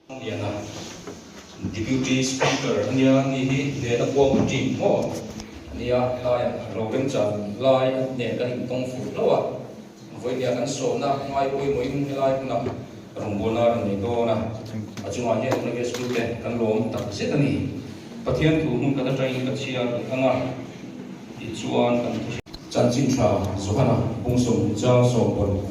Deputy Speaker ania ni hi ne na kwam jing mo ania lai rogen chan lai ne ka hin tong fu lo wa voi dia kan so na ngai poi moi mun lai na rongbona ni do na achunga ne na ge school te kan lom tak se tani pathian thu mun ka train ka chia anga ti chuan kan chan chin tha zohana bungsom cha so bon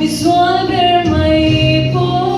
Visual ver my boy.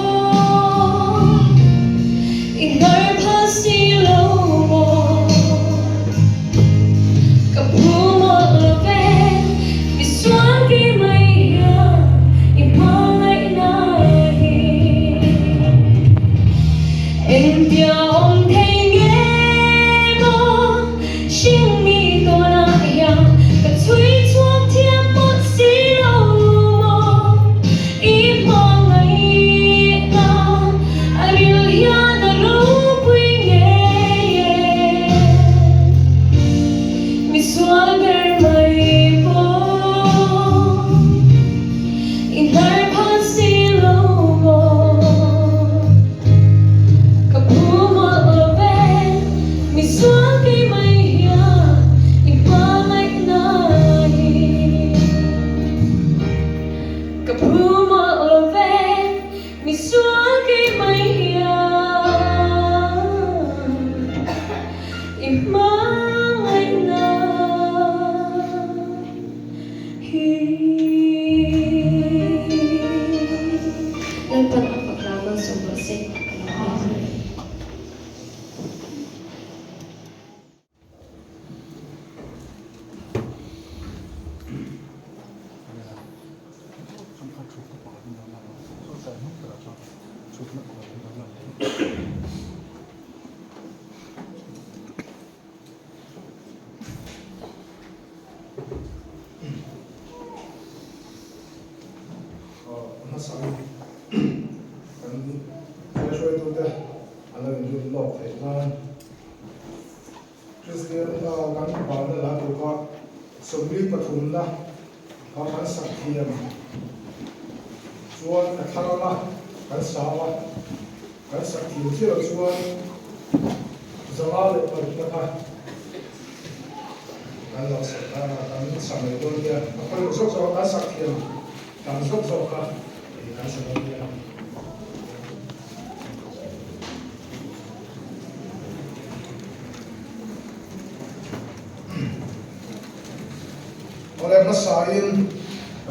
Oleh masain,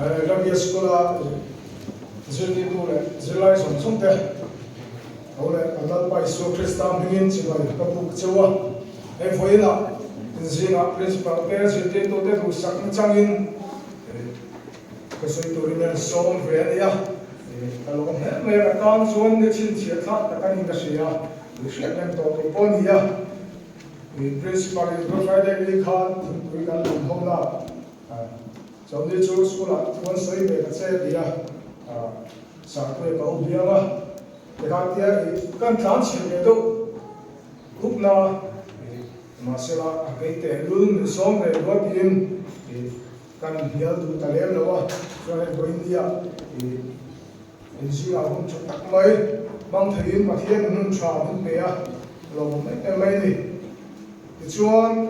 lagi sekolah jadi tu le, jelai somsum teh. Oleh anak paisu Kristen ingin sebagai kapuk cewa, foi na, zinga principal pera jadi tu teh rusak mencangin, kesoi tu ini som veri ya. Kalau mereka kan suan ni cinta tak kan ini sia, rusak yang tu pun ya. Principal itu Friday ini kan, tu kan hong na. Trong đi chú là quân sĩ về cái xe đi sáng về có bia mà để các tia căn khán chỉ về đâu lúc nào mà sẽ là cái tiền luôn mình sống về gót tiền căn hiểu đủ tài liệu đâu cho nên với India thì chỉ là không chụp tắc mấy mang thấy mà thiên mình trả mình về rồi mấy mấy này thì chuan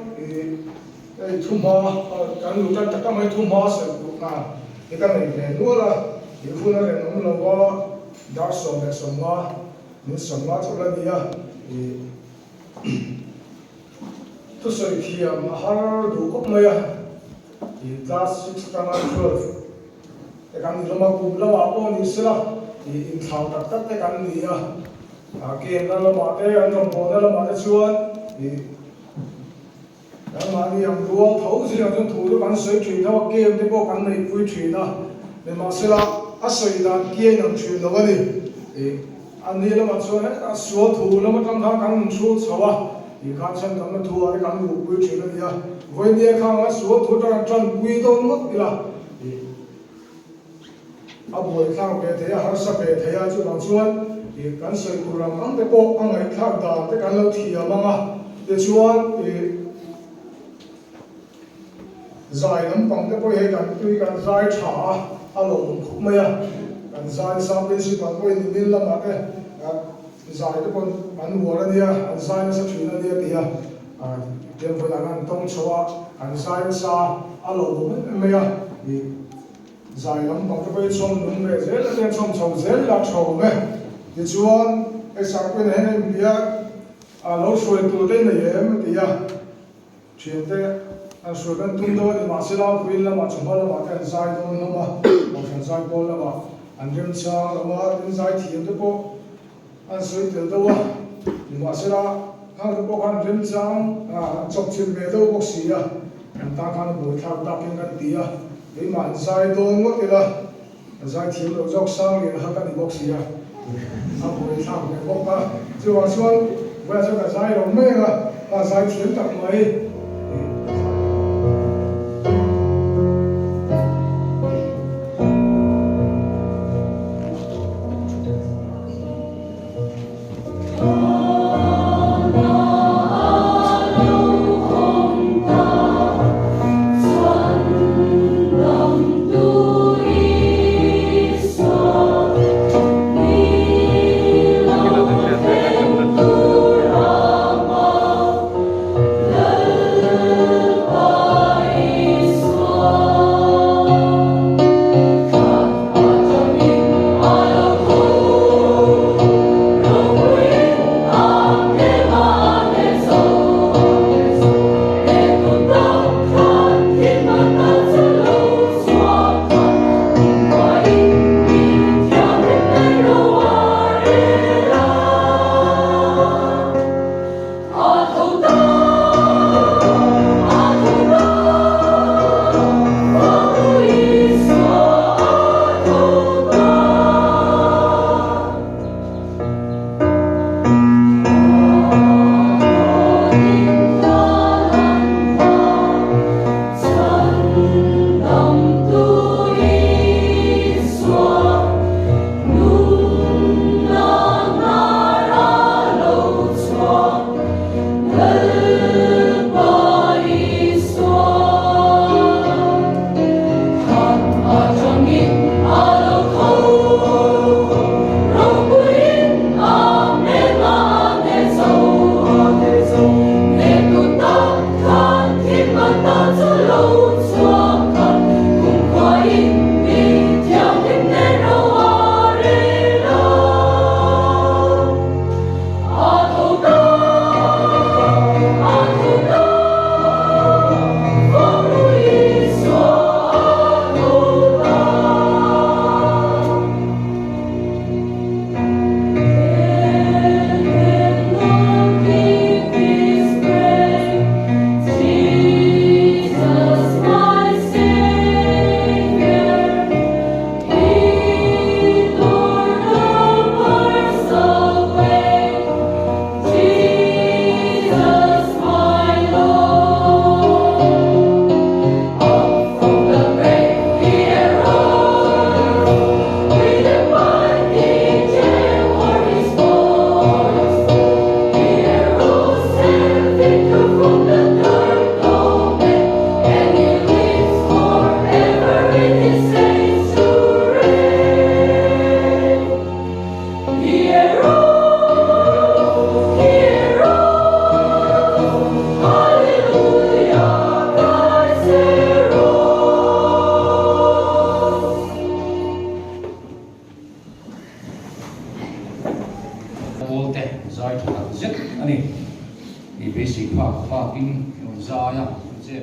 thum hoa kan lu tan tak mai thum hoa se lu na ni kan nei le nu la ni fu na le no lo wa da so me so ma ni so ma to la dia to so ki ma har du ko ma ya class 6 ta ma 12 te kan ni lo ma ku la wa o ni se la Inkhâwm tak tak te kan ni ya ke na lo ma te an lo mo na lo ma te chuan mà đi làm ruộng thấu thì là trong thủ đó bắn sấy chuyển theo kia cái bộ bắn này vui chuyển à để mà sẽ là sấy đàn kia làm chuyển đâu vậy anh đi là mà số hết số thủ là mà trong thang cắn số sáu à thì khán xem trong nó thua cái cắn đủ vui chuyển là gì với đi khang á số thủ cho chân quý đâu mất đi là buổi khang về thế har sắp về thế chứ làm chuan thì cắn sấy thủ làm ăn cái bộ ăn ấy khác đàn cái cắn lâu thì mà để chuan thì giải lắm bằng cái bôi hay cần tuy cần giải trả lồng khúc mày cần giải sao bên sĩ bằng bôi nhìn lên mà cái giải cái con ăn uống là đi giải nó sẽ chuyển là đi tiền phải là ăn tông chua cần giải sa lồng mày thì giải lắm bằng cái bôi xong đúng về dễ là tiền xong chầu dễ là chầu mày thì chuan cái sao bên này nên bia lâu xuôi tụi đây này em thì chuyện thế anh suy nghĩ tung đôi thì mà sẽ lao quên là mà chúng ta là mà cái giải đó nó mà phần giải bol là mà anh đem sang là mà đem giải thiệp đó po anh suy tưởng đâu thì mà sẽ là hàng đó po anh đem sang chọc chuyện về đâu bốc xì anh ta khăn buổi thao ta kinh cái tí vì mà giải đó mất thì là giải thiệp đâu dọc sang thì là cái bốc xì anh buổi thao cái bốc chứ mà xuân bây giờ cái giải đó mấy giải thiệp tập mấy basic parking zaya je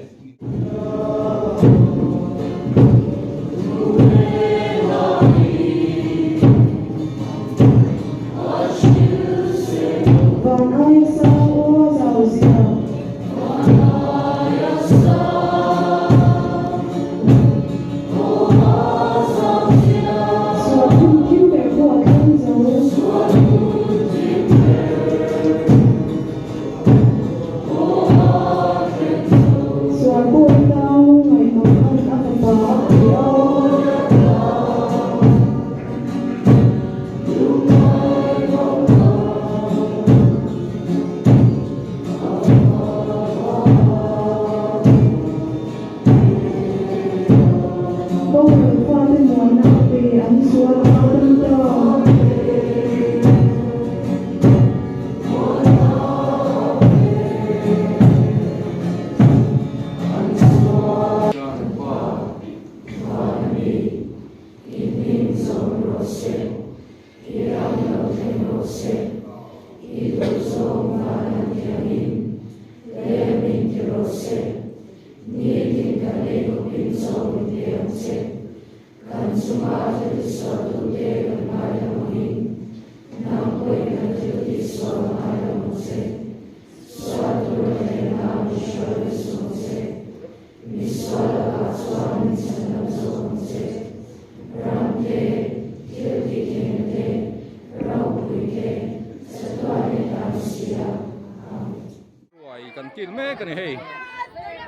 kan kil me kan hei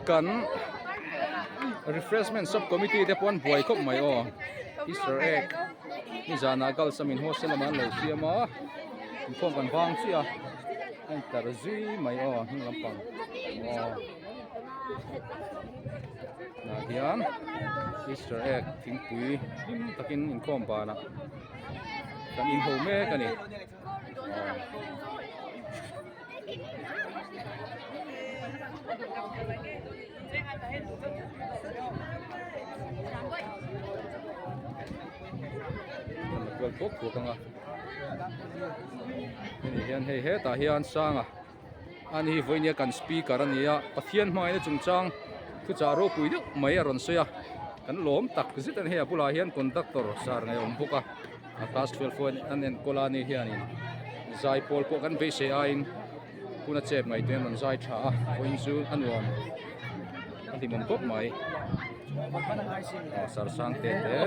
kan refreshment subcommittee te pon buai khop mai o Easter egg ni zana kal samin hostel man lo siama khom kan bang chia an tar zui mai o lampang o na hian Easter egg thing pui takin in khom pa na kan in ho me kan ni Well, book ko nga. Ini hian hei he ta hian sanga. Ani hi voinia kan speaker ania pathian mai na chungchang thu cha ro pui deuh mai a ron soya. Kan lom tak zit an he apula hian conductor sar ngai om buka. Class 12 phone an en kolani hianin. Zai pol ko kan be se ain puna chep mai ten man zai tha voin zu anwam. Anti mom top mai. Sar sang te te